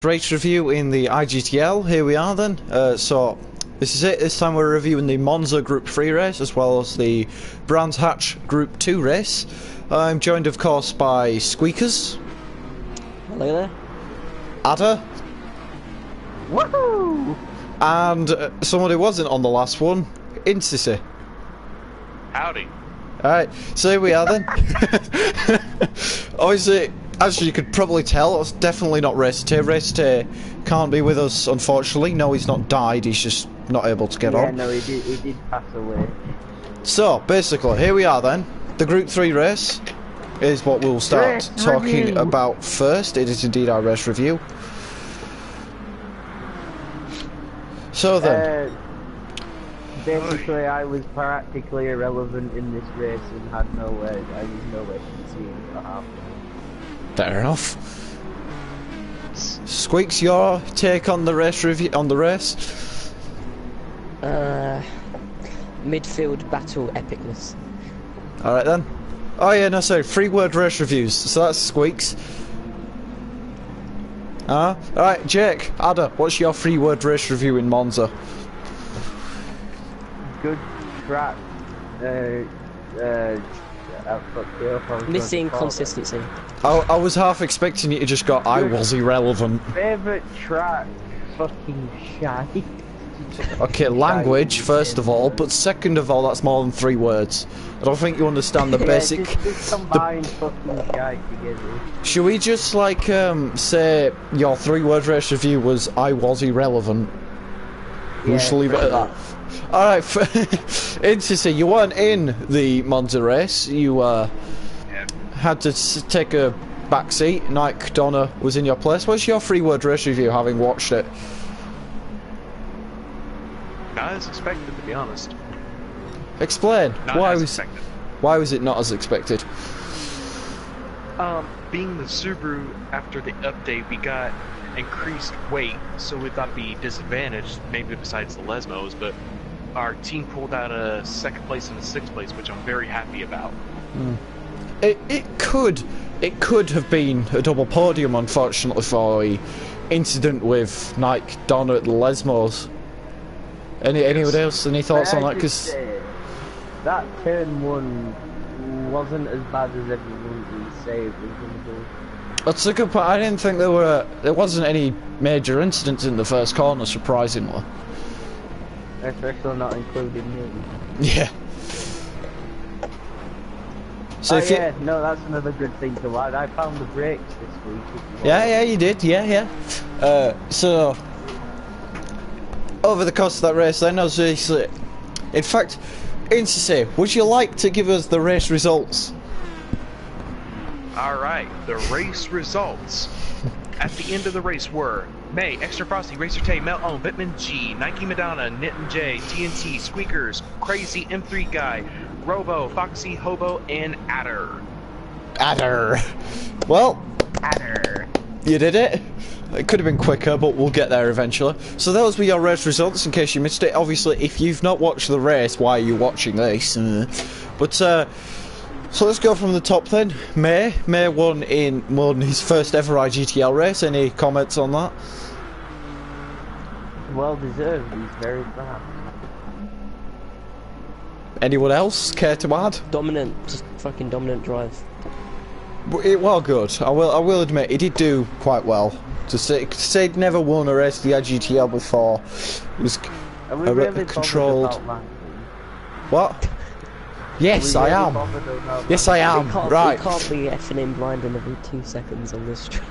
Race review in the IGTL. Here we are then. So this is it. This time we're reviewing the Monza Group 3 race as well as the Brands Hatch Group 2 race. I'm joined of course by Squeakers. Hello there. Adder. Woohoo! And someone who wasn't on the last one, Insissy. Howdy. Alright, so here we are then. Obviously, as you could probably tell, it's definitely not Racetay. Racetay can't be with us, unfortunately. No, he's not died, he's just not able to get on. Yeah, no, he did pass away. So, basically, here we are then. The Group 3 race is what we'll start talking about first. It is indeed our race review. So then... basically, I was practically irrelevant in this race and had I was nowhere to be seen for half. Fair enough. Squeaks, your take on the race review on the race? Midfield battle epicness. Alright then. Oh yeah, no, sorry, 3-word race reviews. So that's Squeaks. Alright, Jake, Adder, what's your 3-word race review in Monza? Good track. Missing consistency. I was half expecting you to just go, I was irrelevant. Favourite track, fucking shite. Okay, language, first of all, but second of all, that's more than 3 words. I don't think you understand the basic... Just combine fucking shite together. Should we just, like, say your 3-word race review was, I was irrelevant? Yeah, We shall leave it at that. Alright, Insissy, you weren't in the Monza race. You had to take a back seat. Nike Donna was in your place. What's your 3-word race review, having watched it? Not as expected, to be honest. Explain. Not as expected. Why was it not as expected? Being the Subaru, after the update, we got increased weight, so we thought it'd be disadvantaged, maybe besides the Lesmos, but our team pulled out a 2nd place and a 6th place, which I'm very happy about. It could have been a double podium, unfortunately, for the incident with Nike Donna at the Lesmos. Anyone else? Any thoughts on that? Because that turn 1 wasn't as bad as everyone would say it was going to be. that's a good point. I didn't think there wasn't any major incidents in the first corner, surprisingly. Especially not including me. Yeah. So no, that's another good thing to add. I found the brakes this week. Yeah, you did. Yeah. So over the course of that race, then, obviously, in fact, Insissy, would you like to give us the race results? Alright, the race results. At the end of the race were May, Extra Frosty, Racer Tay, Melt On, Bitman G, Nike Madonna, Knittin' J, TNT, Squeakers, Crazy M3 Guy, Robo, Foxy, Hobo, and Adder. Well, Adder. you did it. It could have been quicker, but we'll get there eventually. So those were your race results, in case you missed it. Obviously, if you've not watched the race, why are you watching this? So let's go from the top then. May won his first ever IGTL race. Any comments on that? Well deserved. He's very proud. Anyone else care to add? Dominant, just fucking dominant drive. It was good. I will admit, he did do quite well. To say he'd never won a race of the IGTL before, it was really controlled. What? Yes, I am. Yes, I am. Right. We can't be effing in blind in every 2 seconds on this stream.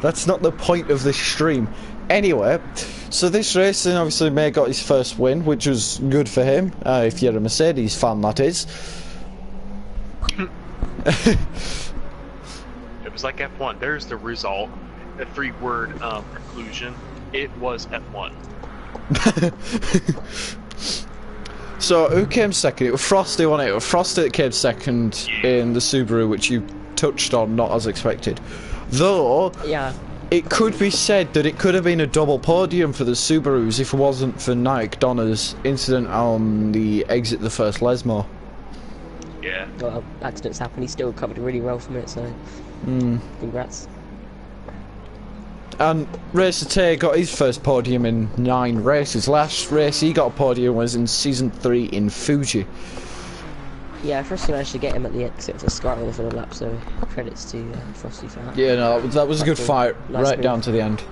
That's not the point of this stream. Anyway, so this race, then obviously May got his first win, which was good for him. If you're a Mercedes fan, that is. It was like F1. There's the result. A 3-word conclusion. It was F1. So who came second? It was Frosty, wasn't it? It was Frosty that came second in the Subaru, which you touched on, not as expected. Though, Yeah. it could be said that it could have been a double podium for the Subarus if it wasn't for Nike Donna's incident on the exit of the first Lesmo. Yeah. Well, accidents happen. He still recovered really well from it, so congrats. And Racer Tay got his first podium in 9 races. Last race he got a podium was in Season 3 in Fuji. Yeah, Frosty managed to get him at the exit for Skyler for the lap, so credits to Frosty for that. Yeah, no, that was a good fight, nice right move. down to the end.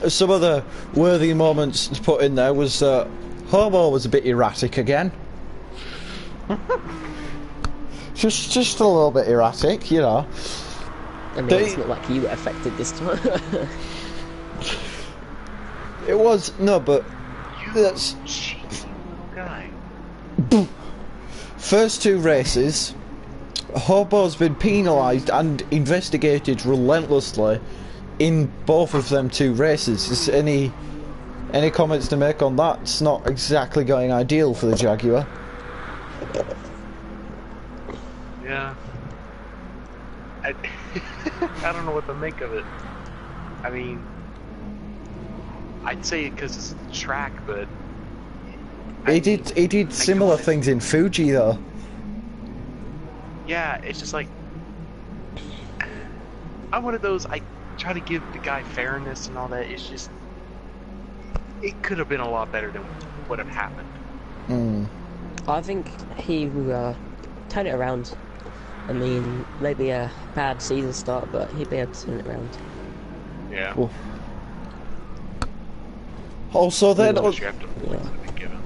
Some other worthy moments to put in there was Hobo was a bit erratic again. just a little bit erratic, you know. I mean, it's not like you were affected this time. It was, no, but that's... Cheeky little guy. First 2 races, Hobo's been penalised and investigated relentlessly in both of them 2 races. Is any comments to make on that? It's not exactly going ideal for the Jaguar. Yeah. I don't know what to make of it. I mean, I'd say because it's the track, but He did similar things in Fuji though. yeah, it's just like I'm one of those. I try to give the guy fairness and all that. It's just it could have been a lot better than what have happened. I think he turned it around. I mean, maybe a bad season start, but he'd be able to turn it around. Yeah. Cool. Also, then, You have to be given.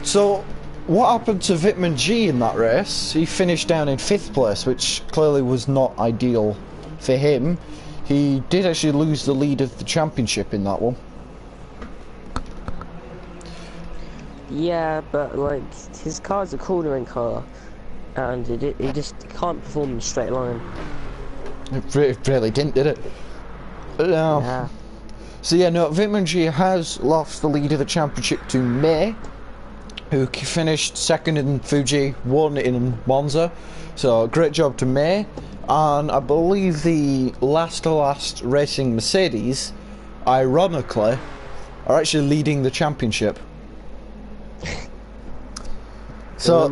so what happened to Vitman G in that race? He finished down in 5th place, which clearly was not ideal for him. He did actually lose the lead of the championship in that one. Yeah, but like his car's a cornering car, and it just can't perform in a straight line. It really didn't, did it? No. Yeah. So yeah, no, Vitman G has lost the lead of the championship to May, who finished 2nd in Fuji, 1 in Monza. So great job to May. And I believe the last racing Mercedes, ironically, are actually leading the championship. So,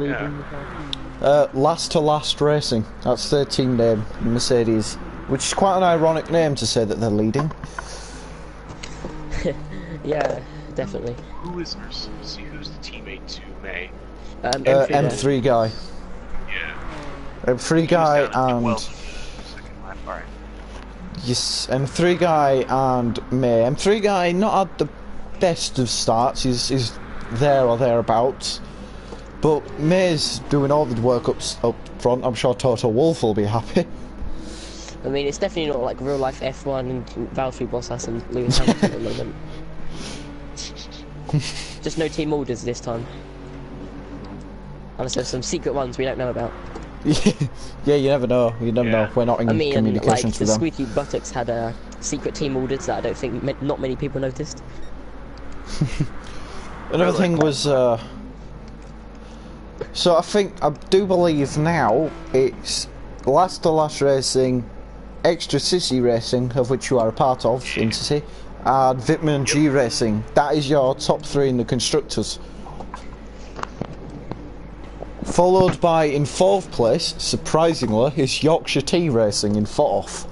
last racing, that's their team name, Mercedes, which is quite an ironic name to say that they're leading. Yeah, definitely. Who is Mercedes? Who's the teammate to May? M3 guy. Yeah. M3 guy and... Second lap. Alright. Yes, M3 guy and May. M3 guy not had the best of starts, he's there or thereabouts. But May's doing all the work up front. I'm sure Toto Wolff will be happy. I mean, it's definitely not like real life F1 and Valtteri Bottas and Lewis Hamilton at the moment. Just no team orders this time. Unless there's some secret ones we don't know about. Yeah, you never know. You never know. We're not in communications with them. The Squeaky Buttocks had secret team orders that I don't think not many people noticed. Another thing was... So I do believe now it's last racing, Extra City Racing, of which you are a part of in City, and Vitman G Racing. That is your top 3 in the constructors. Followed by, in 4th place, surprisingly, is Yorkshire T Racing in 4th.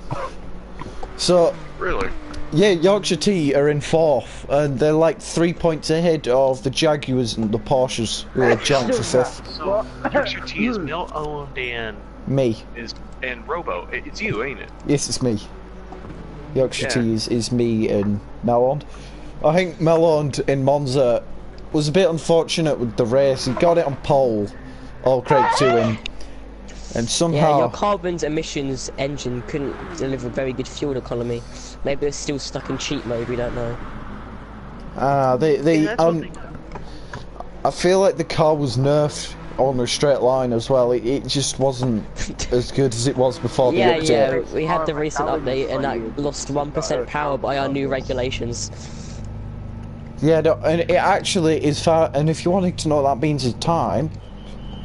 So, Really? yeah, Yorkshire T are in 4th, and they're like 3 points ahead of the Jaguars and the Porsches, who are joint for 5th. So Yorkshire T is Mill owned and Me. Robo. It's you, ain't it? Yes, it's me. Yorkshire T is me and Melond. I think Melond in Monza was a bit unfortunate with the race. He got it on pole. All credit to him. And somehow... Yeah, your carbon's emissions engine couldn't deliver very good fuel economy. Maybe it's still stuck in cheat mode, we don't know. I feel like the car was nerfed on a straight line as well. It just wasn't as good as it was before the update. Yeah, we had the recent update and that lost 1% power by our new regulations. Yeah, no, and it actually is far. And if you wanted to know what that means in time,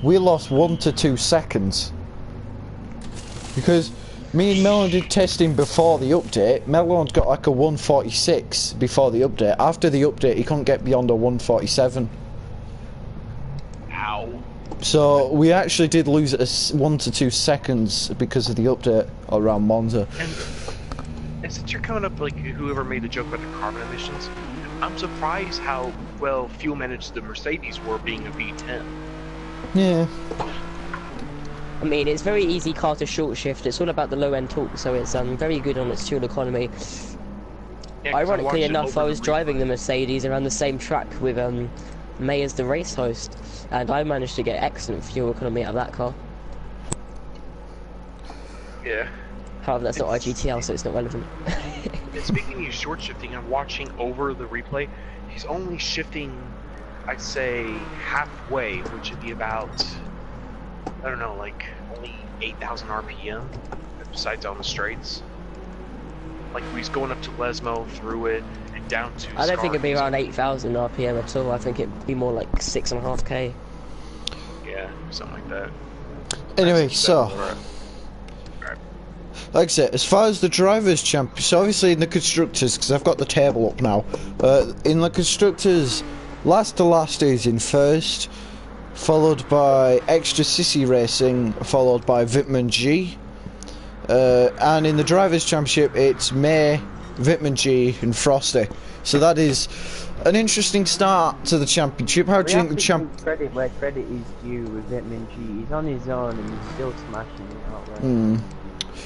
we lost 1 to 2 seconds. Because me and Melon did testing before the update. Melon's got like a 146 before the update. After the update, he couldn't get beyond a 147. Ow. So we actually did lose it 1 to 2 seconds because of the update around Monza. And since you're coming up like whoever made the joke about the carbon emissions, I'm surprised how well fuel managed the Mercedes were being a V10. Yeah. I mean, it's very easy car to short shift. It's all about the low end torque, so it's very good on its fuel economy. Yeah, 'cause Ironically enough, I was replay. driving the Mercedes around the same track with May as the race host, and I managed to get excellent fuel economy out of that car. Yeah. However, that's not IGTL, so it's not relevant. And speaking of short shifting, I'm watching over the replay. He's only shifting, I'd say, halfway, which would be about, I don't know, like only 8,000 RPM, besides on the straights. Like he's going up to Lesmo, through it, and down to I don't think it'd be Scar. around 8,000 RPM at all. I think it'd be more like 6.5k. Yeah, something like that. Anyway, That's so Alright. like I said, as far as the drivers' champion, so obviously in the constructors, because I've got the table up now. In the constructors, last to last is in first, followed by Extra Sissy Racing, followed by Vitman G. And in the drivers' championship, it's May, Vitman G, and Frosty. So that is an interesting start to the championship. How do you think the give credit where credit is due with Vitman G. He's on his own and he's still smashing it out there.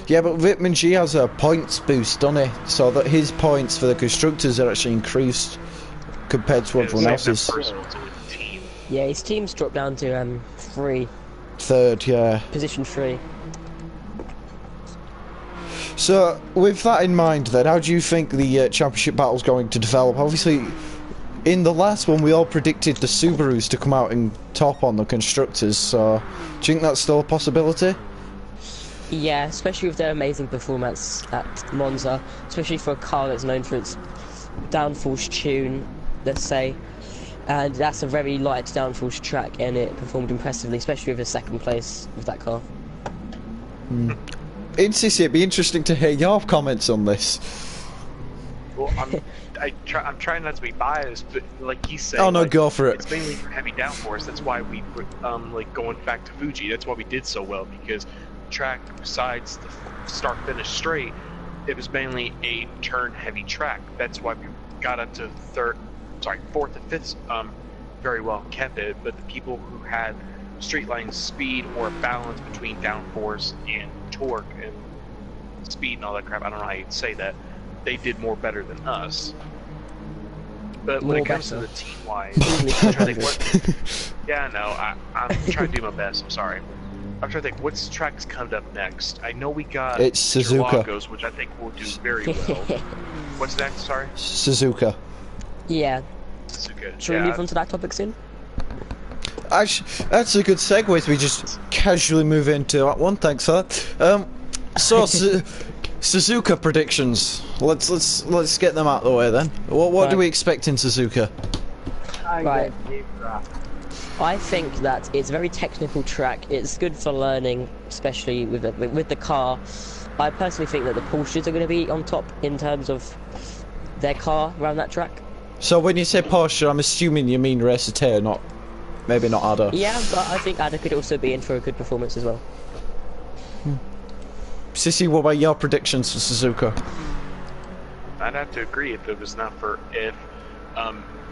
Yeah, but Vitman G has a points boost, doesn't he? So that his points for the constructors are actually increased compared to everyone else's. Personal to the team. Yeah, his team's dropped down to 3, Third, yeah. position 3. So, with that in mind, then, how do you think the championship battle's going to develop? Obviously, in the last one, we all predicted the Subarus to come out and top on the constructors. So, do you think that's still a possibility? Yeah, especially with their amazing performance at Monza, especially for a car that's known for its downforce tune, let's say. And that's a very light downforce track, and it performed impressively, especially with a second place with that car. It'd be interesting to hear your comments on this. Well, I'm trying not to be biased, but like he's saying, Oh no, like, go for it. it's mainly for heavy downforce. That's why we like going back to Fuji. That's why we did so well, because track besides the start finish straight, it was mainly a turn heavy track. That's why we got up to fourth and fifth very well kept it. But the people who had straight line speed or balance between downforce and torque and speed and all that crap, I don't know how you'd say that, they did more better than us. But when it comes to the team wise, yeah, no, I'm trying to do my best. I'm sorry. I'm trying to think what's tracks coming up next. I know we got It's Suzuka. Interlagos, which I think will do very well. What's next? Sorry, Suzuka. Yeah, Suzuka. shall we move on to that topic soon? Actually, that's a good segue as we just casually move into that one. Thanks for that. So Suzuka predictions. Let's get them out of the way then. What do we expect in Suzuka? Right. I think that it's a very technical track. It's good for learning, especially with the car. I personally think that the Porsches are going to be on top in terms of their car around that track. So when you say Porsche, I'm assuming you mean Racete, maybe not Ada. Yeah, but I think Ada could also be in for a good performance as well. Sissy, what about your predictions for Suzuka? I'd have to agree if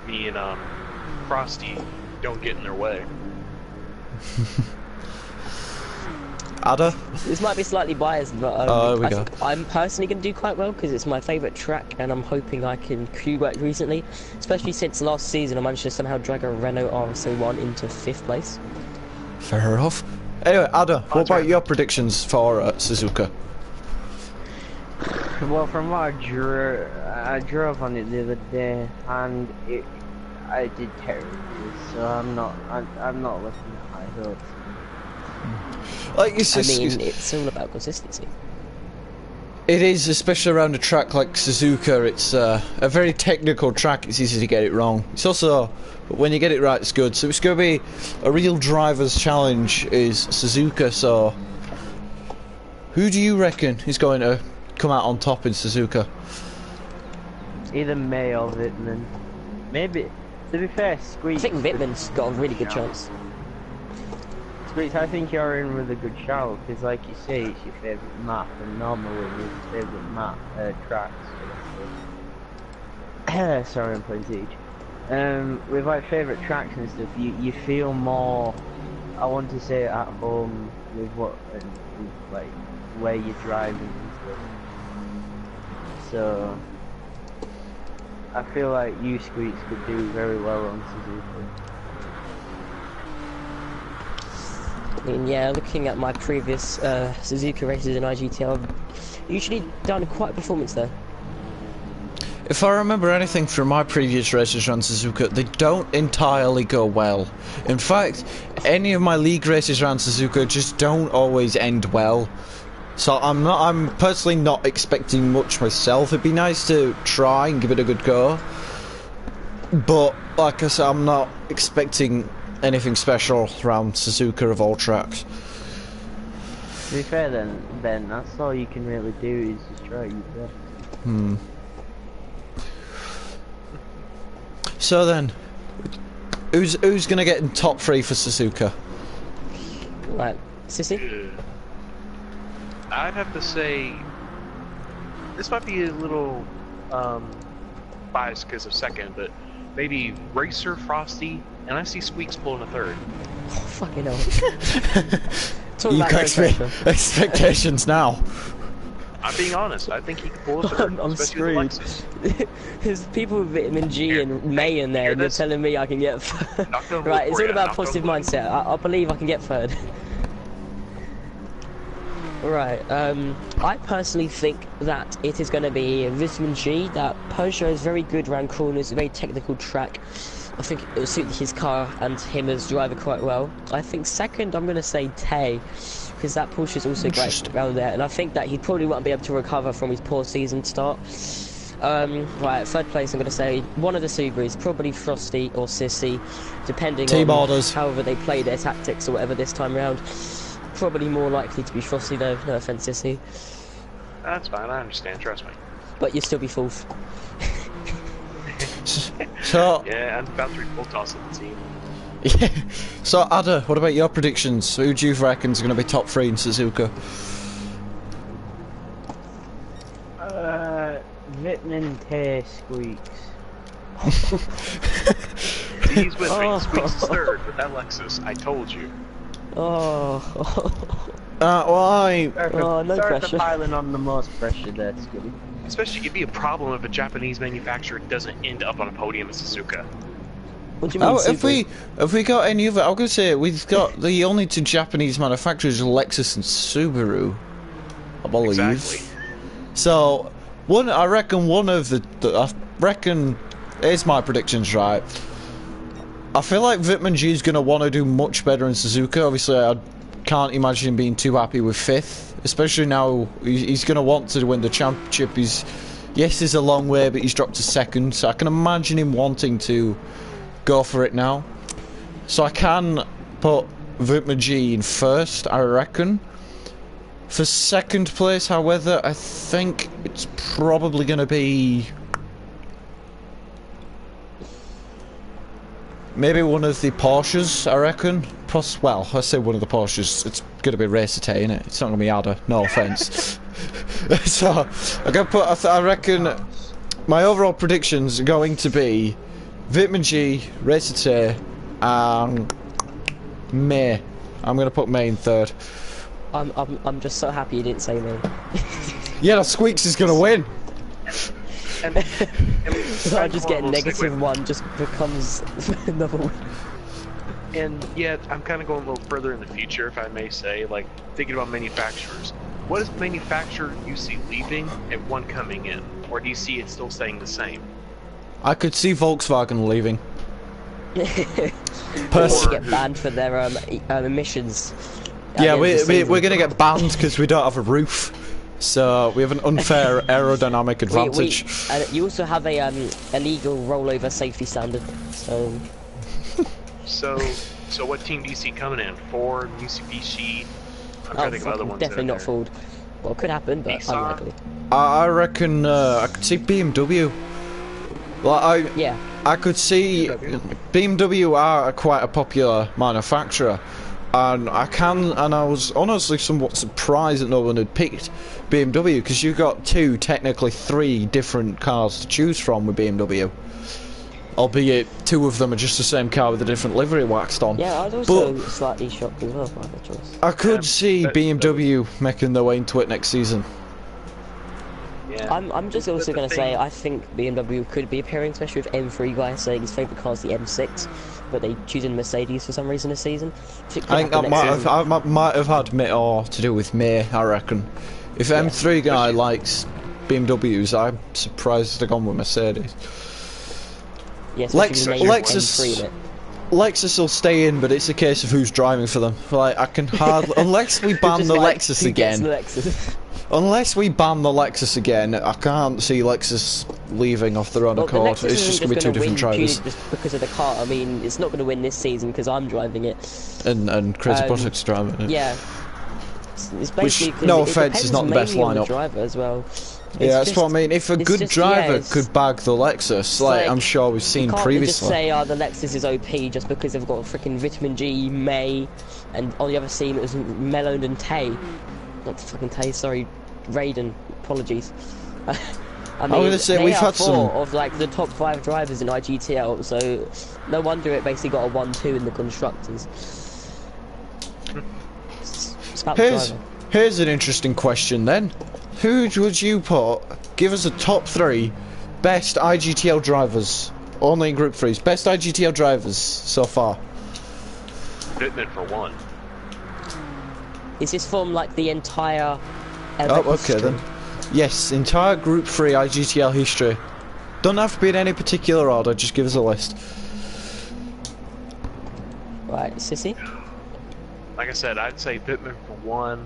me and Frosty don't get in their way. Ada? This might be slightly biased, but we I go. think I'm personally going to do quite well because it's my favourite track, and I'm hoping I can crew work recently, especially since last season I managed to somehow drag a Renault RS01 into 5th place. Fair enough. Anyway, Ada, what about your predictions for Suzuka? Well, from what I drove on it the other day, and I did terribly, so I'm not looking at high hopes. Like you said, It's all about consistency. it is, especially around a track like Suzuka. It's a very technical track. It's easy to get it wrong. It's also, when you get it right, it's good. So it's going to be a real driver's challenge. Is Suzuka? So, who do you reckon is going to come out on top in Suzuka? Either May or Vitman. Maybe, to be fair, Squeak. I think Vitman's got a really good chance. Squeaks, I think you're in with a good shout, because like you say, it's your favourite map, and normally your favourite map, tracks, sorry, I'm playing Siege. With like favourite tracks and stuff, you feel more, I want to say, at home with what, with, like, where you're driving and stuff. So, I feel like you, Squeaks, could do very well on Suzuka. I mean, yeah, looking at my previous Suzuka races in IGTL, I've usually done quite a performance there. If I remember anything from my previous races around Suzuka, they don't entirely go well. In fact, any of my league races around Suzuka just don't always end well. So I'm personally not expecting much myself. It'd be nice to try and give it a good go, but like I said, I'm not expecting anything special around Suzuka of all tracks. To be fair then, Ben, that's all you can really do is just try your best. So then, who's gonna get in top 3 for Suzuka? Right, Sissy? I'd have to say this might be a little biased because of second, but maybe Racer, Frosty, and I see Squeaks pulling a third. Oh, fucking hell. You got expectations now. I'm being honest. I think he can pull a third. I'm screwed. There's people with vitamin G and May in there, and you're telling me I can get third. Right, it's all about positive mindset. I believe I can get third. Right, I personally think that it is going to be Vitamin G. That Peugeot is very good around corners, a very technical track. I think it will suit his car and him as driver quite well. I think second, I'm going to say Tay, because that Porsche is also great around there, and I think that he probably won't be able to recover from his poor season start. Right, third place, I'm going to say one of the Subarus, probably Frosty or Sissy, depending on however they play their tactics or whatever this time round. Probably more likely to be Frosty though, no offence, Sissy. That's fine, I understand, trust me. But you'll still be fourth. So yeah, and about 3 full toss of the team. Yeah. So Ada, what about your predictions? Who do you reckon is going to be top 3 in Suzuka? Vitamin Tay, Squeaks. He's with me. Squeaks is third with that Lexus. I told you. Oh. No pressure. Piling on the most pressure there, Squeaks. Especially, it'd be a problem if a Japanese manufacturer doesn't end up on a podium in Suzuka. What do you mean? If we got any other, I was gonna say we've got the only 2 Japanese manufacturers, Lexus and Subaru, I believe. Exactly. So I reckon one of the I reckon, here's my predictions, right? I feel like Vitamin G is gonna want to do much better in Suzuka. Obviously, I can't imagine him being too happy with 5th, especially now he's gonna want to win the championship. Yes, it's a long way, but he's dropped to 2nd, so I can imagine him wanting to go for it now. So I can put Vitamin G in 1st, I reckon. For 2nd place, however, I think it's probably going to be maybe one of the Porsches, I reckon. Well, I say one of the Porsches. It's going to be Racer Tay, innit? It's not going to be Ada. No offence. So I'm going to put. I reckon my overall predictions are going to be Vitamin G, Racer Tay, and May. I'm going to put May in 3rd. I'm just so happy you didn't say me. Yeah, the Squeaks is going to win. I just get -1 just becomes another one. And yeah, I'm kind of going a little further in the future, if I may say, like thinking about manufacturers. What is manufacturer you see leaving and one coming in, or do you see it still staying the same? I could see Volkswagen leaving. Or get banned for their emissions. Yeah, we're going to get banned because we don't have a roof. So we have an unfair aerodynamic advantage. You also have a illegal rollover safety standard. So what team do you see coming in? Ford, Mitsubishi? I'm trying to think of other ones. Definitely not Ford. Well, it could happen, but unlikely. I reckon I could see BMW. Like I could see BMW are quite a popular manufacturer, and I was honestly somewhat surprised that no one had picked BMW, because you've got technically three different cars to choose from with BMW. Albeit two of them are just the same car with a different livery waxed on. Yeah, I was also slightly shocked as well by the choice. I could see BMW making their way into it next season. Yeah. I'm just also going to say I think BMW could be appearing, especially with M3 guys saying his favourite car is the M6, but they choosing Mercedes for some reason this season. I think that might have had more to do with May, I reckon. If M3 guy likes BMWs, I'm surprised they've gone with Mercedes. Yeah, Lexus will stay in, but it's a case of who's driving for them. Like, I can hardly... unless we ban the Lexus again... Unless we ban the Lexus again, I can't see Lexus leaving off their own accord. It's just going to be two different drivers. Just because of the car. I mean, it's not going to win this season because I'm driving it. And Crazy Product's driving it. Yeah. It's basically... Which, no offence, is not the best lineup. Driver as well. Yeah, that's what I mean. If a good driver could bag the Lexus, like I'm sure we've seen previously. You can't just say, the Lexus is OP just because they've got a freaking Vitamin G, May, and on the other scene it was Mellon and Tay. Not fucking Tay, sorry, Raiden. Apologies. I mean, we've had some of like the top 5 drivers in IGTL, so no wonder it basically got a 1-2 in the constructors. It's about the driver. Here's an interesting question then. Who would you put? Give us a top 3 best IGTL drivers. Only in Group 3s. Best IGTL drivers so far. Bittman for one. Is this from like the entire... okay then. Yes, entire Group 3 IGTL history. Don't have to be in any particular order, just give us a list. Right, Sissy? Like I said, I'd say Bittman for one.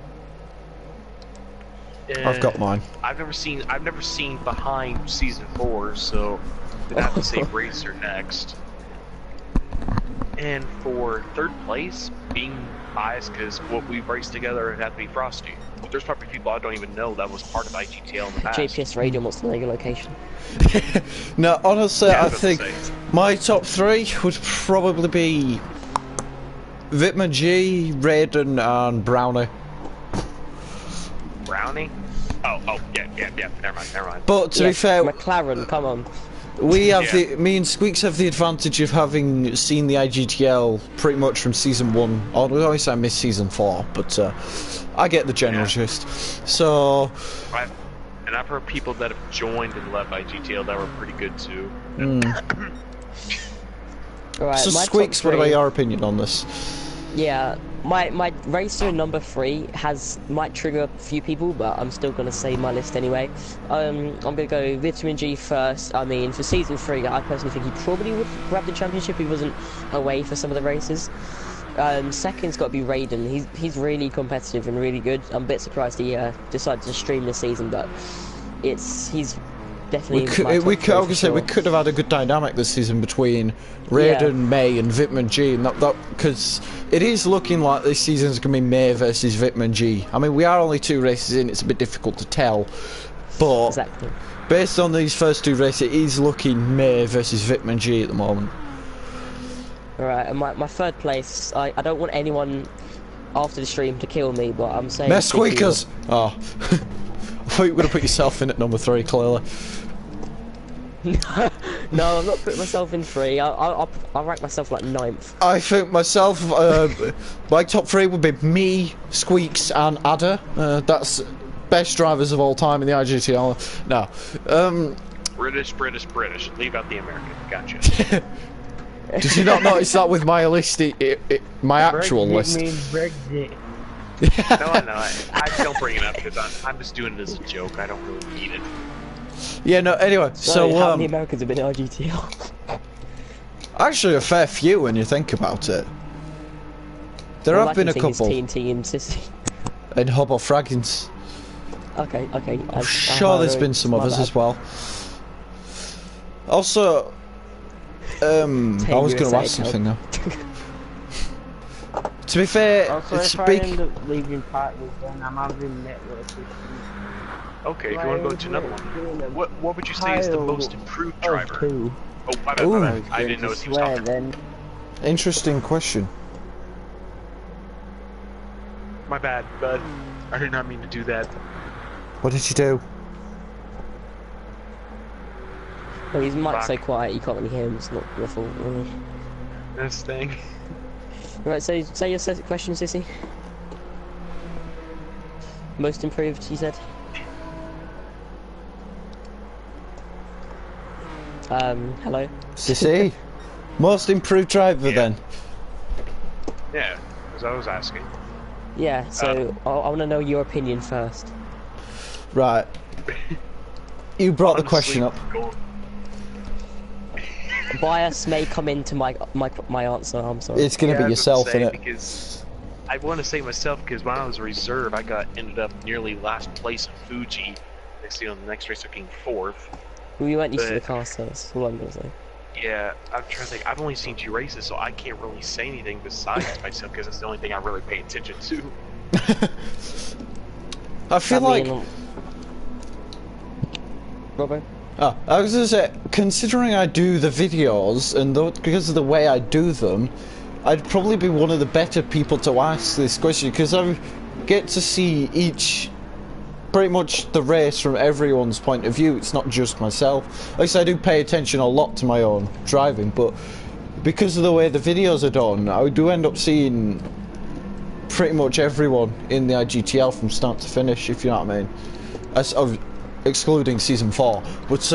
I've got mine. I've never seen behind season 4, so I'd have to say Racer next. And for 3rd place, being biased because what we raced together, it'd have to be Frosty. There's probably people I don't even know that was part of IGTL in the past. GPS radio wants to know your location. No, honestly, I think my top 3 would probably be Vitman G, Raiden, and Brownie. Brownie? Oh, yeah, never mind. But to be fair, McLaren, come on. We have me and Squeaks have the advantage of having seen the IGTL pretty much from season 1. Obviously I missed season 4, but I get the general gist. So... I've heard people that have joined and left IGTL that were pretty good too. Alright, so Squeaks, what about your opinion on this? Yeah, my racer number 3 might trigger a few people, but I'm still gonna say my list anyway. I'm gonna go Vitamin G first. I mean, for season 3, I personally think he probably would grab the championship if he wasn't away for some of the races. Second's got to be Raiden. He's really competitive and really good. I'm a bit surprised he decided to stream this season, but he's definitely. We could have had a good dynamic this season between Raiden, May, and Vitman G, and that because it is looking like this season's gonna be May versus Vitman G. I mean, we are only 2 races in; it's a bit difficult to tell, but based on these first 2 races, it is looking May versus Vitman G at the moment. Alright, and my 3rd place, I don't want anyone after the stream to kill me, but I'm saying... Mess Squeakers! Oh. I thought you were going to put yourself in at number 3, clearly. No, I'm not putting myself in 3. I'll rank myself like 9th. I think myself, my top 3 would be me, Squeaks, and Adder. That's best drivers of all time in the IGTL. No. British. Leave out the American. Gotcha. Did you not notice that with my list, my actual list? Means Brexit. No, I know. I don't bring it up because I'm just doing it as a joke. I don't really need it. Yeah, no, anyway, so... how many Americans have been in IGTL? Actually, a fair few when you think about it. There have been a couple. TNT and Sissy. And Hobo Fraggins. Okay. I'm sure there's been some others as well. Also... I was going to ask something now. To be fair, also, if I end up leaving partners, then I'm having network issues. Okay, if you want to go to another one, what would you say is the most improved driver? Oh, my bad. I didn't notice he was talking. Interesting question. My bad, bud. I did not mean to do that. What did you do? Well, his mic's so Fuck. quiet you can't really hear him. It's not your fault, really. This thing. Right, so say your question, Sissy. Most improved, you said. Hello. Sissy? Most improved driver then? Yeah, as I was asking. Yeah, so I want to know your opinion first. Right. You brought the Honestly, question up. Bias may come into my answer. I'm sorry. It's gonna be I was yourself, gonna say, innit? Because I want to say myself because when I was a reserve, I ended up nearly last place in Fuji. Next, the next race I came fourth. We weren't used to the but- car, so that's all I'm gonna say. Yeah, I'm trying to think. I've only seen 2 races, so I can't really say anything besides myself because that's the only thing I really pay attention to. I feel like... Robbo? Oh, I was gonna say, considering I do the videos, and because of the way I do them, I'd probably be one of the better people to ask this question, because I get to see pretty much the race from everyone's point of view. It's not just myself. Like I said, I do pay attention a lot to my own driving, but because of the way the videos are done, I do end up seeing pretty much everyone in the IGTL from start to finish, if you know what I mean. Excluding season 4. But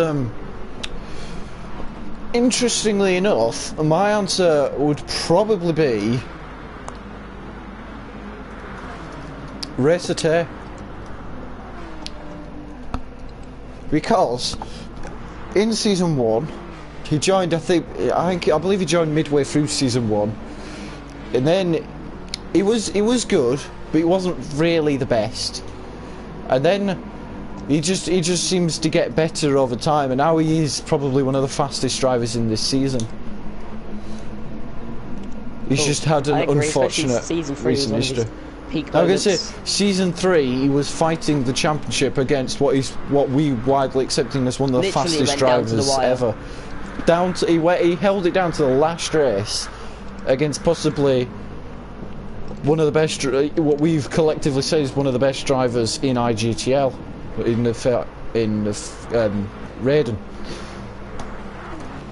interestingly enough, my answer would probably be Racer. Because in season 1 he joined, I believe he joined midway through season 1, and then he was good, but he wasn't really the best, and then he just seems to get better over time, and now he is probably one of the fastest drivers in this season. He's just had an unfortunate recent history. Peak I'm gonna say, moments. season 3, he was fighting the championship against what we widely accepting as one of the Literally fastest went down to the drivers wire. ever. He held it down to the last race against possibly one of the best, what we've collectively said is one of the best drivers in IGTL, in Raiden.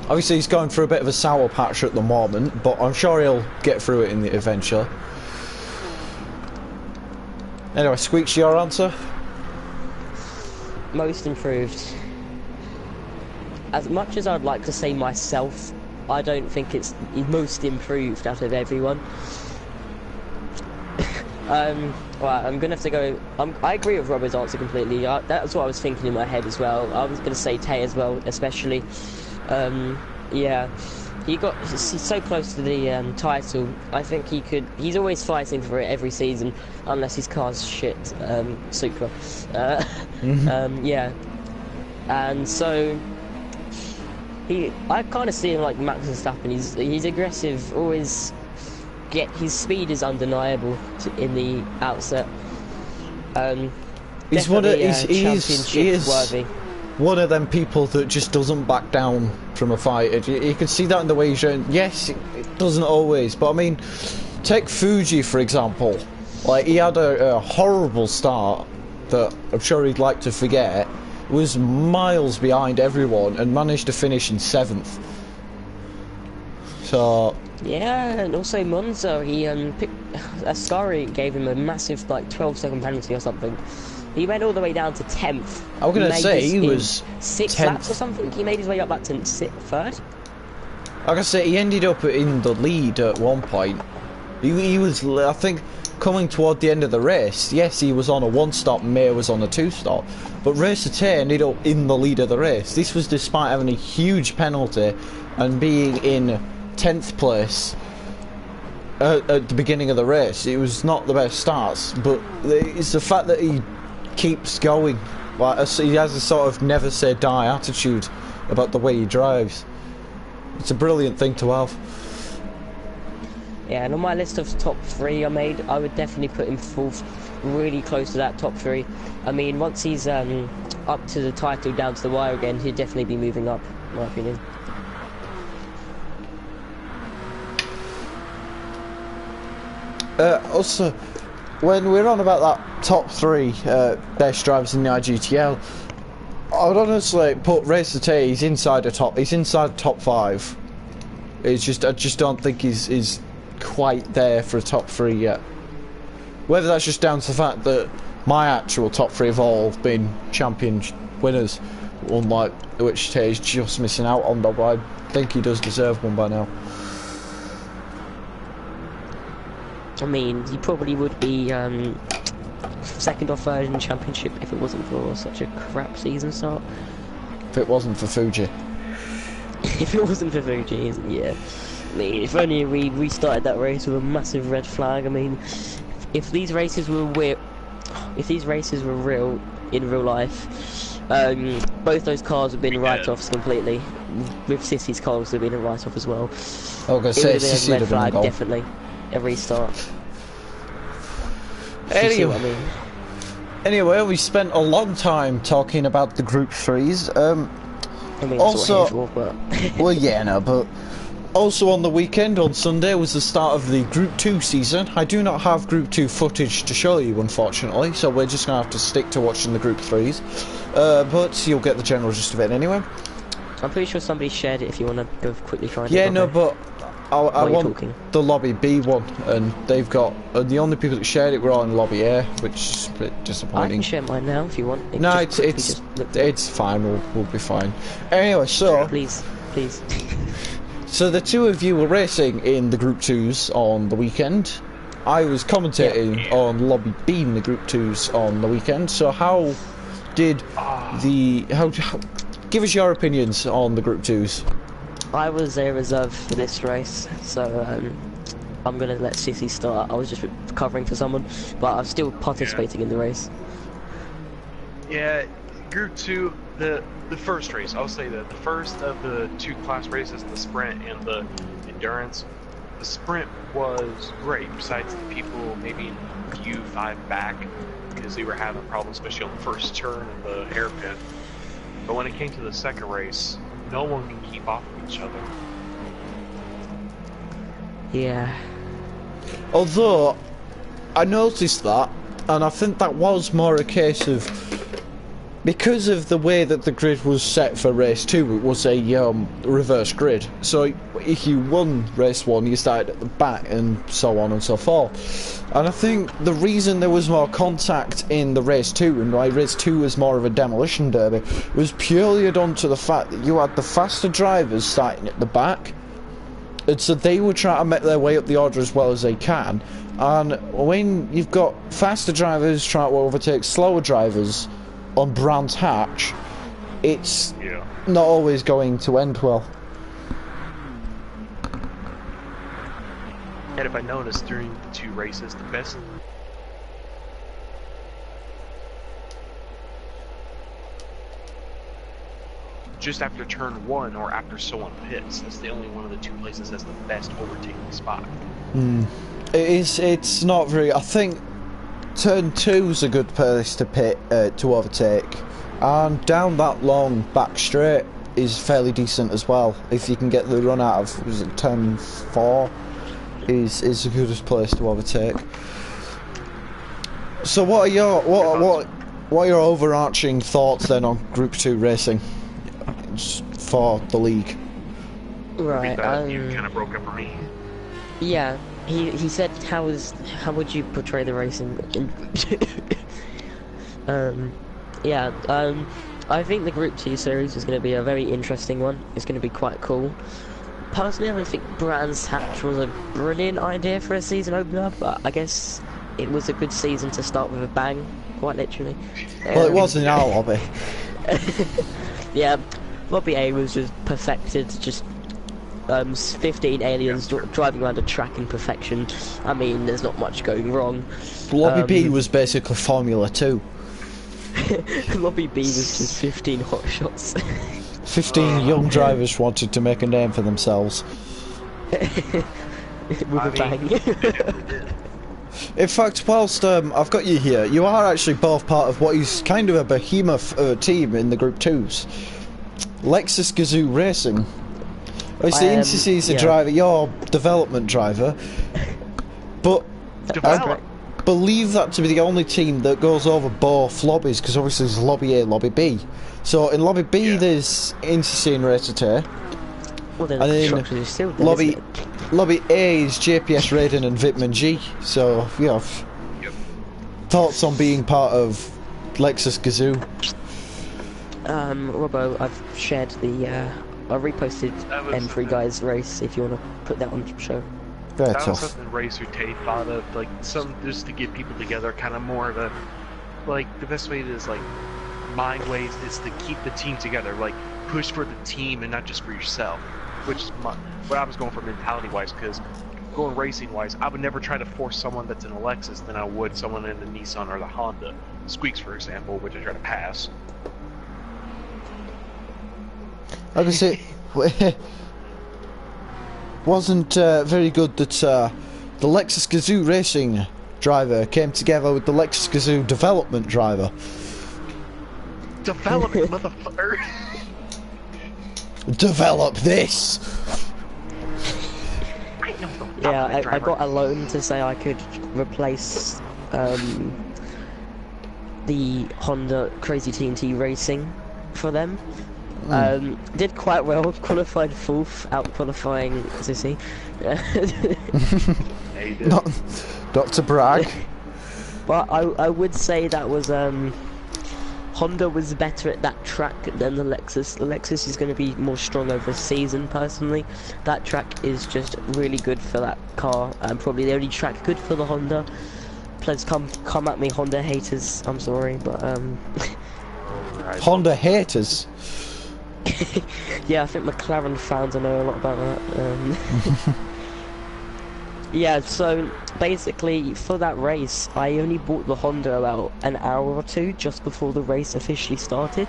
Obviously, he's going through a bit of a sour patch at the moment, but I'm sure he'll get through it in the eventually. Anyway, Squeaks, your answer? Most improved. As much as I'd like to say myself, I don't think it's most improved out of everyone. Right, I'm gonna have to go. I agree with Robert's answer completely. That's what I was thinking in my head as well. I was gonna say Tay as well, especially. Yeah, he's so close to the title. I think he could. He's always fighting for it every season, unless his car's shit. Supra. Yeah, and so I kind of see him like Max Verstappen. He's aggressive. Always his speed is undeniable in the outset. He's one of championship worthy. One of them people that just doesn't back down from a fight. You can see that in the way he's showing. Yes, it doesn't always, but I mean, take Fuji for example. Like, he had a horrible start that I'm sure he'd like to forget. Was miles behind everyone and managed to finish in 7th. So yeah, and also Monza, he Ascari gave him a massive 12-second penalty or something. He went all the way down to 10th. I was gonna say he was 6 10th. laps or something. He made his way up back to 3rd. Like I say, he ended up in the lead at one point. He was, I think, coming toward the end of the race. Yes, he was on a 1-stop, May was on a 2-stop, but Racer ended up in the lead of the race. This was despite having a huge penalty and being in 10th place at the beginning of the race. It was not the best starts, but it's the fact that he keeps going. Like, he has a sort of never say die attitude about the way he drives. It's a brilliant thing to have. Yeah, and on my list of top 3 I would definitely put him 4th, really close to that top 3. I mean, once he's up to the title, down to the wire again, he'd definitely be moving up, in my opinion. Also, when we're on about that top 3 best drivers in the IGTL, I would honestly put Racer T. He's inside the top 5. It's just I just don't think he's quite there for a top 3 yet. Whether that's just down to the fact that my actual top 3 have all been champion winners, unlike which T is just missing out on, but I think he does deserve one by now. I mean, he probably would be second or third in the championship if it wasn't for such a crap season start. If it wasn't for Fuji. If it wasn't for Fuji, yeah. I mean, if only we restarted that race with a massive red flag. I mean, if these races were real in real life, both those cars would have been write-offs completely. With Sissy's car would have been a write-off as well. I was going to say, Sissy would have been a goal. Definitely. A restart. Anyway, I mean. Anyway, we spent a long time talking about the Group 3s. I mean, also, for, but well, yeah, no, but also on the weekend, on Sunday, was the start of the Group 2 season. I do not have Group 2 footage to show you, unfortunately, so we're just going to have to stick to watching the Group 3s. But you'll get the general gist of it anyway. I'm pretty sure somebody shared it if you want to go quickly find it. Yeah, no, but I want talking? the Lobby B one, and they've got the only people that shared it were all in Lobby A, which is a bit disappointing. I can share mine now if you want. No, it's fine. We'll be fine. Anyway, so please. So the two of you were racing in the Group 2s on the weekend. I was commentating on Lobby B in the Group 2s on the weekend. So how did give us your opinions on the Group 2s. I was a reserve for this race, so I'm gonna let Sissy start. I was just covering for someone, but I'm still participating in the race. Yeah, Group 2, the first race, I'll say that the first of the 2 class races, the sprint and the endurance, the sprint was great, besides the people maybe a few 5 back, because they were having problems, especially on the first turn and the hairpin. But when it came to the second race, no one can keep off of each other. Yeah. Although, I noticed that, and I think that was more a case of, because of the way that the grid was set for race 2, it was a reverse grid. So if you won race 1, you started at the back, and so on and so forth. And I think the reason there was more contact in the race 2, and why race 2 was more of a demolition derby, was purely down to the fact that you had the faster drivers starting at the back, and so they would try to make their way up the order as well as they can. And when you've got faster drivers trying to overtake slower drivers on Brands Hatch, it's not always going to end well. And if I noticed during the 2 races, the best just after turn 1 or after someone pits, that's the only one of the 2 places that's the best overtaking spot. It's not very. I think turn 2 is a good place to pit to overtake, and down that long back straight is fairly decent as well. If you can get the run out of, was it turn 4, is the goodest place to overtake. So what are your what are your overarching thoughts then on Group 2 racing for the league? Right. You kind of broke up for me. Yeah. He said, how would you portray the racing? I think the Group 2 series is going to be a very interesting one. It's going to be quite cool. Personally, I don't think Brands Hatch was a brilliant idea for a season opener, but I guess it was a good season to start with a bang, quite literally. Well, it was in our lobby. Yeah, Lobby A was just perfected, just 15 aliens driving around a track in perfection. I mean, there's not much going wrong. Lobby B was basically Formula 2. Lobby B was just 15 hot shots. 15 young drivers wanted to make a name for themselves. With a bang. In fact, whilst I've got you here, you are actually both part of what is kind of a behemoth team in the Group 2s. Lexus Gazoo Racing. Obviously, Insys is the driver, your development driver. But believe that to be the only team that goes over both lobbies, because obviously there's Lobby A, Lobby B. So in Lobby B there's Intercy and Racer. Well, then And the then construction is still there, isn't it? Lobby A is JPS Raiden and Vitman G. So, yeah. Thoughts on being part of Lexus Gazoo? Robbo, I've shared the, I reposted M3 Guys race if you want to put that on the show. Very That was tough. something Racer Tay thought of, like, some just to get people together, kind of more of a, like, the best way is, like, mind ways is to keep the team together, like, push for the team and not just for yourself, which is what I was going for mentality-wise, because going racing-wise, I would never try to force someone that's in a Lexus than I would someone in the Nissan or the Honda. Squeaks, for example, which I try to pass. Like I say, wasn't very good that the Lexus Gazoo racing driver came together with the Lexus Gazoo development driver. Development, motherfucker! Develop this! Yeah, I got a loan to say I could replace the Honda Crazy TNT Racing for them. Did quite well, qualified 4th, out qualifying Sissy. Not to brag. But I would say that was Honda was better at that track than the Lexus. The Lexus is going to be more strong over the season, personally. That track is just really good for that car, and probably the only track good for the Honda. Please come at me, Honda haters. I'm sorry, but Honda haters. yeah, I think McLaren fans I know a lot about that. Yeah, so basically for that race, I only bought the Honda about an hour or two just before the race officially started.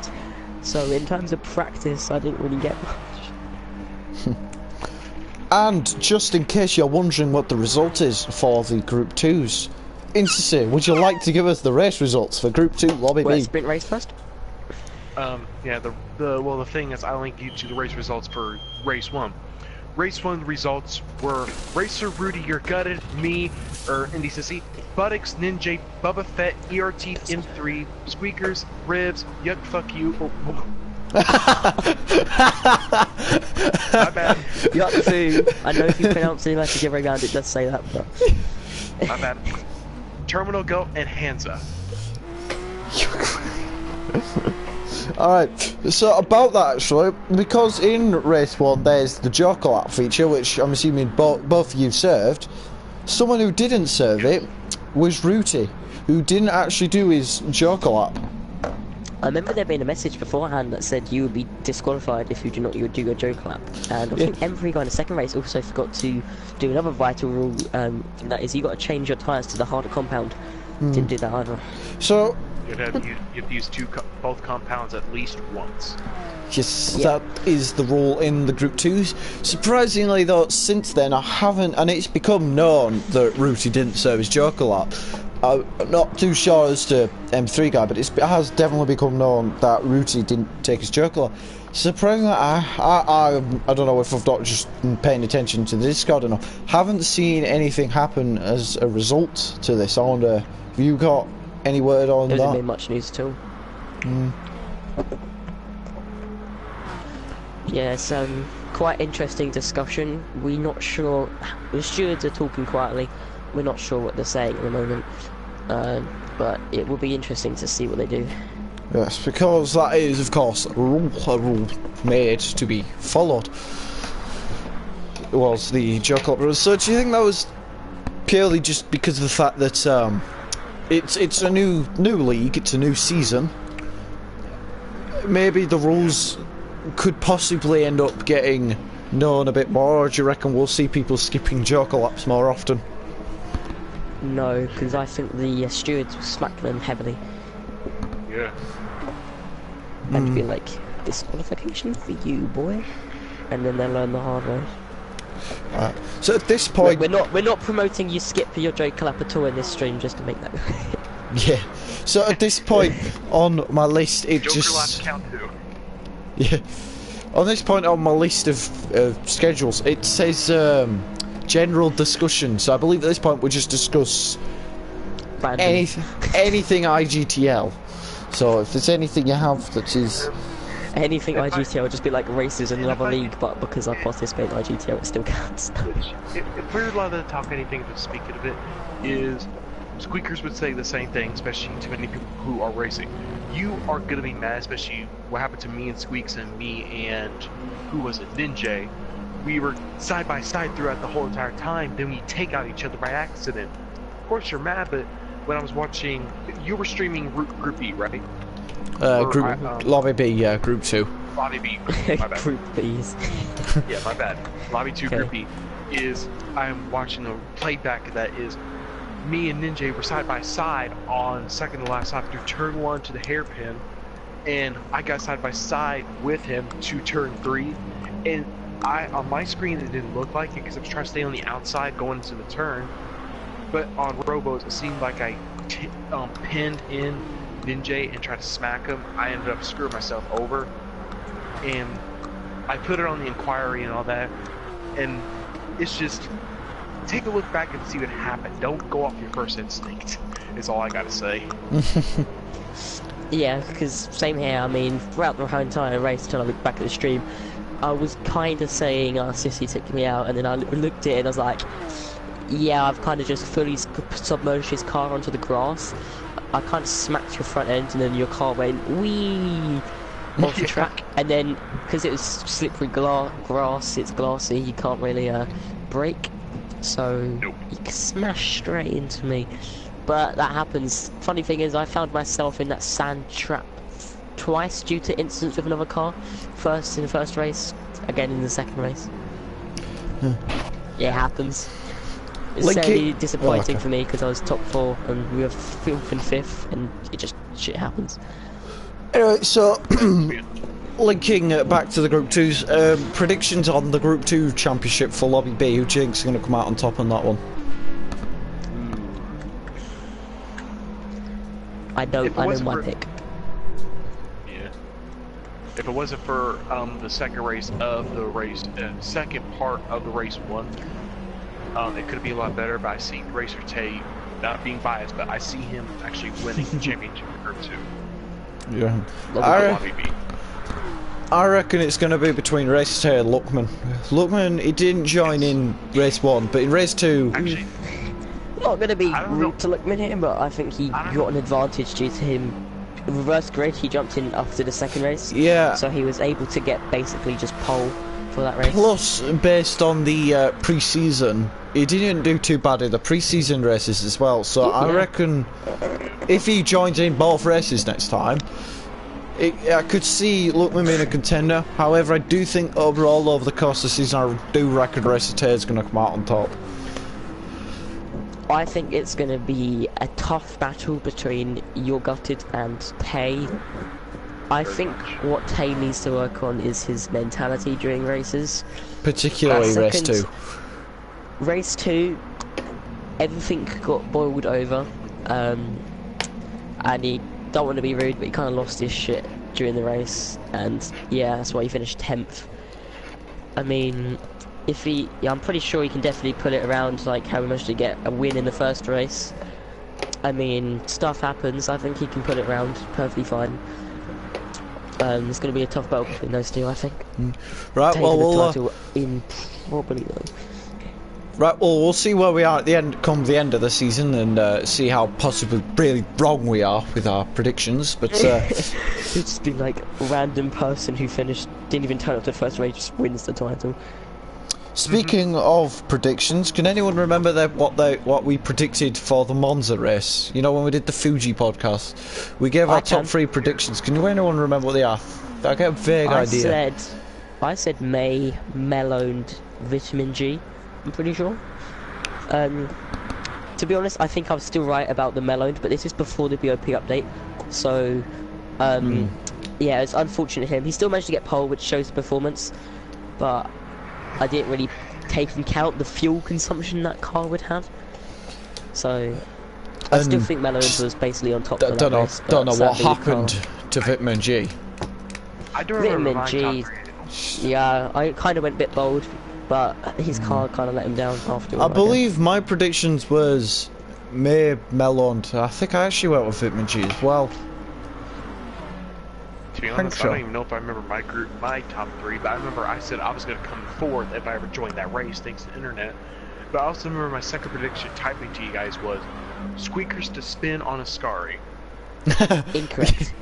So in terms of practice, I didn't really get much. And just in case you're wondering what the result is for the Group 2s, Intercy, would you like to give us the race results for Group 2 Lobby B? Sprint race first? Yeah, the thing is, I linked you to the race results for Race 1. Race 1 results were Racer Rudy, You're Gutted, me, Indy Sissy, Buttocks, Ninja, Bubba Fett, ERT, M3, Squeakers, Ribs, Yuck, Fuck You. Oh. My bad. Yuck Fu. I know if you pronounce it like a give around, it does say that, but. My bad. Terminal Go and Hansa. Alright, so about that actually, because in Race 1 there's the Joker Lap feature, which I'm assuming both of you served. Someone who didn't serve it was Rooty, who didn't actually do his Joker Lap. I remember there being a message beforehand that said you would be disqualified if you do your Joker Lap. And I think M3 guy in the second race also forgot to do another vital rule, that is you got to change your tyres to the harder compound. Didn't do that either. So You have to use both compounds at least once. yes, that is the rule in the Group 2s. Surprisingly though, since then I haven't, and it's become known that Rooty didn't serve his Joker Lap. I'm not too sure as to M3 guy, but it has definitely become known that Rooty didn't take his Joker Lap. Surprisingly, I don't know if I've not just been paying attention to the Discord enough. Haven't seen anything happen as a result to this. I wonder, have you got any word on There hasn't that? been much news at all. Yeah, it's quite interesting discussion. We're not sure. The stewards are talking quietly. We're not sure what they're saying at the moment. But it will be interesting to see what they do. Yes, because that is, of course, a rule made to be followed. It was the Joker Lap. So do you think that was purely just because of the fact that it's a new league, it's a new season? Maybe the rules could possibly end up getting known a bit more, or do you reckon we'll see people skipping Joker Laps more often? No, because I think the stewards will smack them heavily Yeah. and be like, disqualification for you, boy. And then they'll learn the hard way. So at this point, We're not promoting you skip for your Joker Lap at all in this stream, just to make that. yeah. So at this point on my list, it Joker just Laps count too. yeah. On this point on my list of schedules, it says general discussion. So I believe at this point we'll just discuss random. anything IGTL. So if there's anything you have that is... Anything IGTL would just be like races in another league, but because I participate in IGTL, it still counts. If we're allowed to talk anything, to speak of it, is Squeakers would say the same thing, especially to many people who are racing. You are gonna be mad, especially what happened to me and Squeaks and me and who was it, Ninja. We were side by side throughout the whole entire time. Then we take out each other by accident. Of course you're mad, but when I was watching, you were streaming Group E, right? Lobby B, yeah, Group 2. Lobby B, my bad. Group B's. Yeah, my bad. Lobby 2, Okay. Group B is I'm watching a playback that is me and Ninja were side by side on second to last lap through turn 1 to the hairpin, and I got side by side with him to turn 3, and on my screen it didn't look like it because I was trying to stay on the outside going into the turn, but on Robos it seemed like I pinned in Ninja and tried to smack him. I ended up screwing myself over, and I put it on the inquiry and all that, and it's just take a look back and see what happened. Don't go off your first instinct is all I gotta say. Yeah, because same here. I mean, throughout the whole entire race, until I looked back at the stream, I was kind of saying, Sissy took me out, and then I looked at it and I was like, yeah, I've kind of just fully submerged his car onto the grass. I kind of smacked your front end, and then your car went wee off the track. And then, because it was slippery grass, it's glassy, you can't really brake. So, Nope. you smashed straight into me. But that happens. Funny thing is, I found myself in that sand trap twice due to incidents with another car. First in the first race, again in the second race. Yeah, it happens. It's certainly disappointing for me because I was top 4 and we were 4th and 5th, and it just shit happens. Anyway, so linking back to the Group 2s, predictions on the Group 2 championship for Lobby B. Who do you think's going to come out on top on that one? I know my pick. Yeah. If it wasn't for the second race of the race, second part of the race 1, it could be a lot better. But I see Racer Tay, not being biased, but I see him actually winning the championship in Group 2. Yeah. Lobby B. I reckon it's going to be between Race 2 and Luckman. Luckman, he didn't join in Race 1, but in Race 2... Actually, Not going to be I don't know. rude to Luckman here, but I think he got an advantage due to him. Reverse grid, he jumped in after the second race. Yeah. So he was able to get basically just pole for that race. Plus, based on the pre-season, he didn't do too bad in the pre-season races as well, so I reckon if he joins in both races next time, I could see Luckman being a contender. However, I do think overall over the course of the season, I do reckon Racer Tay is going to come out on top. I think it's going to be a tough battle between Your Gutted and Tay. I think what Tay needs to work on is his mentality during races. Particularly Race 2. Race 2, everything got boiled over, and he don't want to be rude, but he kind of lost his shit during the race, and yeah, that's why he finished 10th. I mean, I'm pretty sure he can definitely pull it around, like how he managed to get a win in the first race. I mean, stuff happens. I think he can pull it around perfectly fine. It's going to be a tough battle between those two, I think. Right, Taking well, the title in probably though. Right, well, we'll see where we are at the end, come the end of the season, and see how possibly really wrong we are with our predictions. But It's just been like a random person who didn't even turn up to the first race, just wins the title. speaking of predictions, can anyone remember what we predicted for the Monza race? You know, when we did the Fuji podcast, we gave our top 3 predictions. Can anyone remember what they are? I get a vague idea. I said May, Meloned, Vitamin G. I'm pretty sure. To be honest, I think I was still right about the Meloned, but this is before the BOP update. So, yeah, it's unfortunate for him. He still managed to get pole, which shows the performance, but I didn't really take into account the fuel consumption that car would have. So, I still think Meloned was basically on top of that race. Don't know what happened to Vitamin G. I don't remember Vitamin G. Yeah, I kind of went a bit bold, but his car kind of let him down after. I believe my predictions was May, Melond. I think I actually went with Vitamin G as well. To be honest, I don't even know if I remember my top 3, but I remember I said I was going to come 4th if I ever joined that race, thanks to the internet. But I also remember my second prediction typing to you guys was Squeakers to spin on a Scari. Incorrect.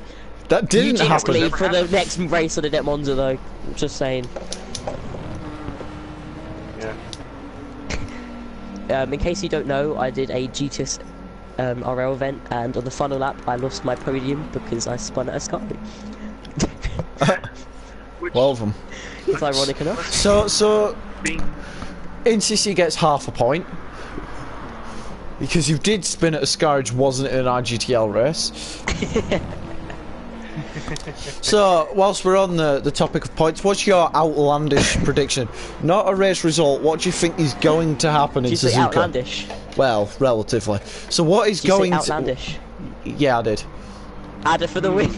That didn't happen. Eugene for the next race of the Net Monza though. Just saying. Yeah. In case you don't know, I did a GTS RL event, and on the final lap I lost my podium because I spun at a Scari. Well of them. It's ironic enough. So NCC gets half a point because you did spin at a Scarage, wasn't in an IGTL race. So whilst we're on the topic of points, what's your outlandish prediction? Not a race result. What do you think is going to happen in Did you Suzuka? say outlandish? Well, relatively. So what is Did you going say outlandish? to? Yeah, I did. Adder for the win.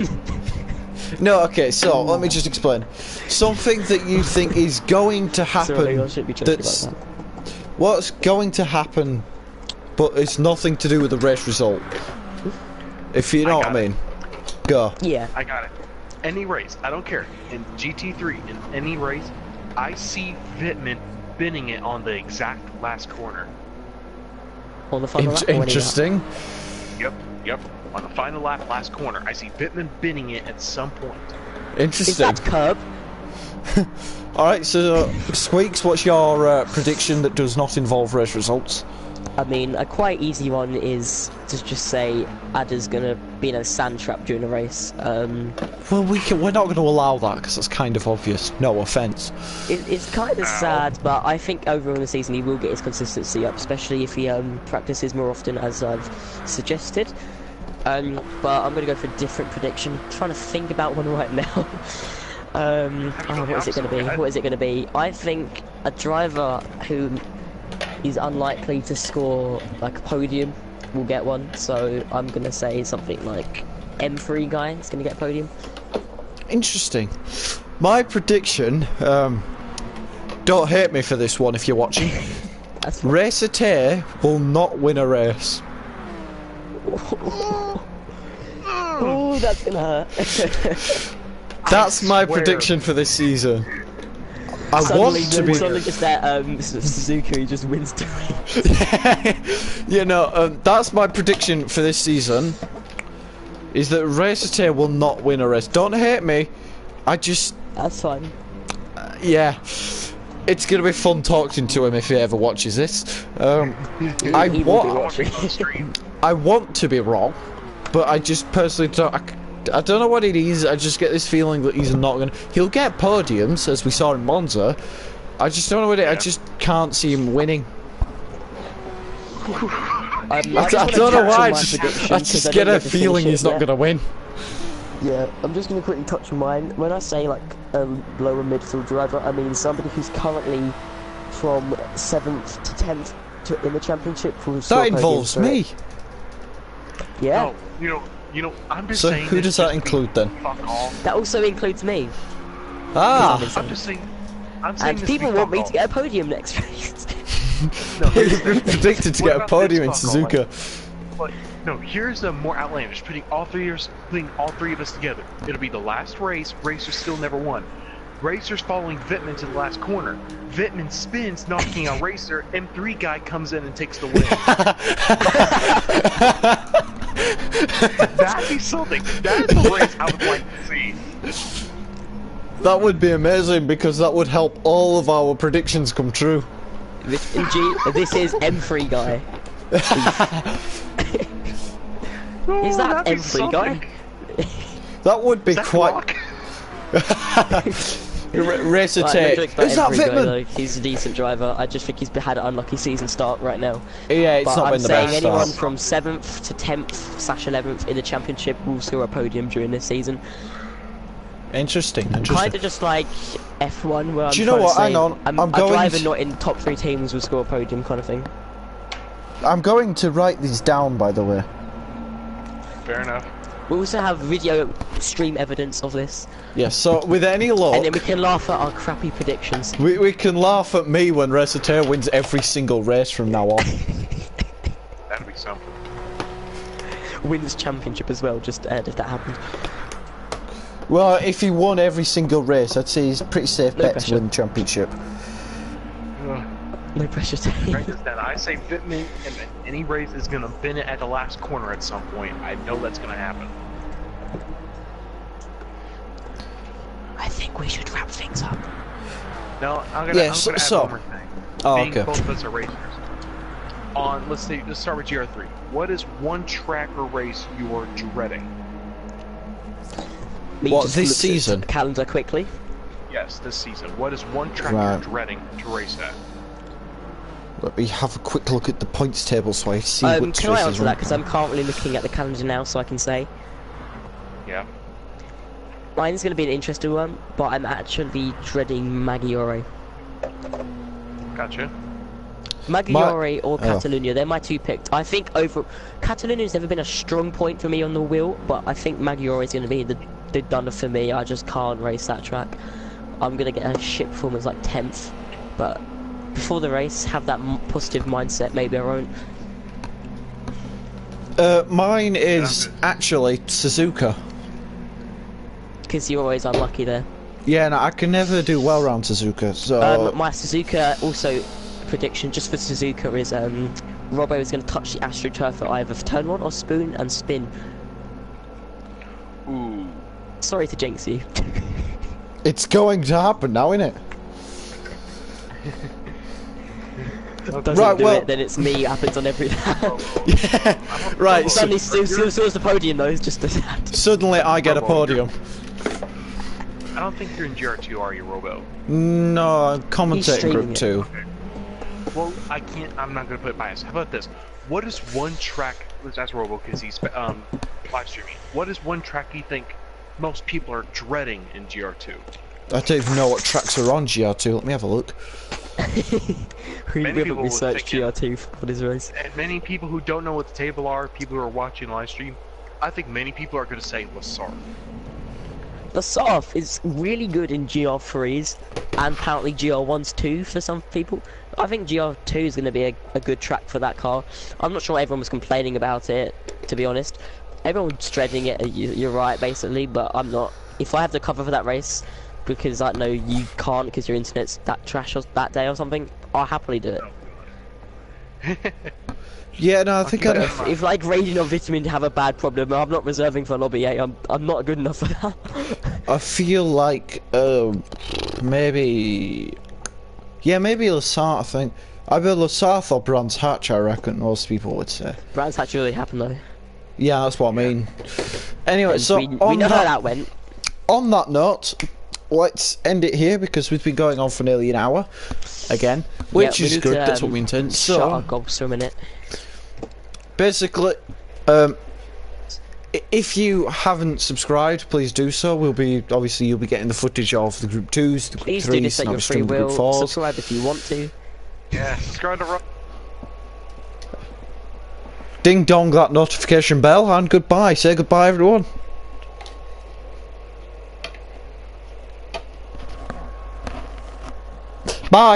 No, okay, so let me just explain. Something that you think is going to happen. Sorry, I shouldn't be joking about that. What's going to happen, but it's nothing to do with the race result. If you know what I mean. Go. Yeah. I got it. Any race, I don't care. In GT3, in any race, I see Wittmann binning it on the exact last corner. On the final lap. Interesting. Yep. On the final lap, last corner, I see Wittmann binning it at some point. Interesting. Is that curb? Alright, so Squeaks, what's your prediction that does not involve race results? I mean, a quite easy one is to just say Adder's gonna be in a sand trap during a race. Well, we're not going to allow that because that's kind of obvious. No offence. It's kind of sad, but I think overall in the season he will get his consistency up, especially if he practices more often, as I've suggested. But I'm gonna go for a different prediction. I'm trying to think about one right now. What is it gonna be? What is it gonna be? I think a driver who is unlikely to score like a podium will get one. So I'm gonna say something like M3 guy is gonna get a podium. Interesting. My prediction, don't hate me for this one if you're watching. Racer Tay will not win a race. Oh, that's gonna hurt. That's my prediction for this season. I suddenly, want to be. Suddenly just that Suzuka, he just wins the race. You know, that's my prediction for this season. Is that Racer Tay will not win a race. Don't hate me. I just. That's fine. Yeah. It's gonna be fun talking to him if he ever watches this. I want to be wrong, but I just personally don't. I don't know what it is. I just get this feeling that he's not gonna. He'll get podiums as we saw in Monza. I just don't know what it. I just can't see him winning. I don't know why. I just get a feeling he's not gonna win. Yeah, I'm just gonna quickly touch on mine. When I say like lower midfield driver, I mean somebody who's currently from 7th to 10th in the championship. That involves me. Yeah. No, you know, I'm just so saying. So who does that include then? Fuck off. That also includes me. Ah. I'm just saying. I'm saying. And people want me to get a podium next race. No, You've been predicted to get a podium in Suzuka. But no, here's a more outlandish. Putting all three of us together. It'll be the last race. Racers still never won. Racers following Wittmann to the last corner. Wittmann spins, knocking out Racer. M3 guy comes in and takes the win. That'd be something. That's a race I would like to see. That would be amazing because that would help all of our predictions come true. This is M3 guy. Is that M3 guy? That would be quite. Racer Tay. Is that Wittmann? He's a decent driver. I just think he's had an unlucky season start right now. Yeah, it's but not I'm been the best saying anyone start. from 7th to 10th/11th in the championship will score a podium during this season. Interesting. Kind of just like F1, where I'm Do you know what? Hang on. a driver not in top 3 teams will score a podium, kind of thing. I'm going to write these down, by the way. Fair enough. We also have video stream evidence of this. Yes, so with any luck... And then we can laugh at our crappy predictions. We can laugh at me when Racer Tay wins every single race from now on. That'd be so. Wins championship as well, just if that happened. Well, if he won every single race, I'd say he's a pretty safe No bet pressure. to win the championship. No pressure to Right is that I say Bittman in any race is gonna bin it at the last corner at some point. I know that's gonna happen. I think we should wrap things up. No, I'm gonna add one more thing. Oh, Being okay. both of us are racers. Let's start with GR3. What is one track or race you are dreading? What, Just this looked at season? the calendar quickly. Yes, this season. What is one track Right. you're dreading to race at? Let me have a quick look at the points table so I see which Can I races answer are that? on. Because I'm currently looking at the calendar now, so I can say. Yeah. Mine's going to be an interesting one, but I'm actually dreading Maggiore. Gotcha. Maggiore or oh. Catalunya, they're my two picked. I think over Catalunia's never been a strong point for me on the wheel, but I think Maggiore is going to be the dunner for me. I just can't race that track. I'm going to get a shit performance like 10th, but before the race, have that positive mindset. Maybe I won't. Mine is actually Suzuka. Because you're always unlucky there. Yeah, no, I can never do well around Suzuka, so... My Suzuka also prediction just for Suzuka is Robbo is going to touch the AstroTurf at either turn 1 or spoon and spin. Ooh. Sorry to jinx you. It's going to happen now, isn't it? Doesn't Right, do well- it, then it's me. Happens on every. Yeah, right, Suddenly, still the podium though. It's just that. suddenly I get a podium. I don't think you're in GR2, are you, Robo? No, I'm commentating streaming group it. 2. Okay. Well, I'm not gonna put bias. How about this? What is one track? Let's ask Robo because he's live streaming. What is one track you think most people are dreading in GR2? I don't even know what tracks are on GR2, let me have a look. We Many haven't people will researched take it. GR2 for this race. And many people who don't know what the table are, people who are watching live stream, I think many people are gonna say Lassard. The South is really good in GR3s and apparently GR1s too for some people. I think GR2 is going to be a good track for that car. I'm not sure everyone was complaining about it, to be honest. Everyone was dreading it, you're right basically, but I'm not. If I have the cover for that race, because I know you can't because your internet's that trash that day or something, I'll happily do it. Yeah, no, I think I'd... If like Raging or Vitamin have a bad problem, I'm not reserving for Lobby 8, I'm not good enough for that. I feel like, maybe... Yeah, maybe Lassart, I think. Either Lassart or Brands Hatch, I reckon most people would say. Brands Hatch really happened though. Yeah, that's what I mean. Anyway, so we know how that went. on that note, let's end it here because we've been going on for nearly an hour again, which Yeah, we is need good. to, That's what we intend. Shut our So gobs for a minute. basically, if you haven't subscribed, please do so. We'll be obviously you'll be getting the footage of the group 2s, the group Please do 3s, this at and your I'll free stream the group will. 4s. Subscribe if you want to. Yeah, subscribe to Robo. Ding dong that notification bell, and goodbye. Say goodbye, everyone.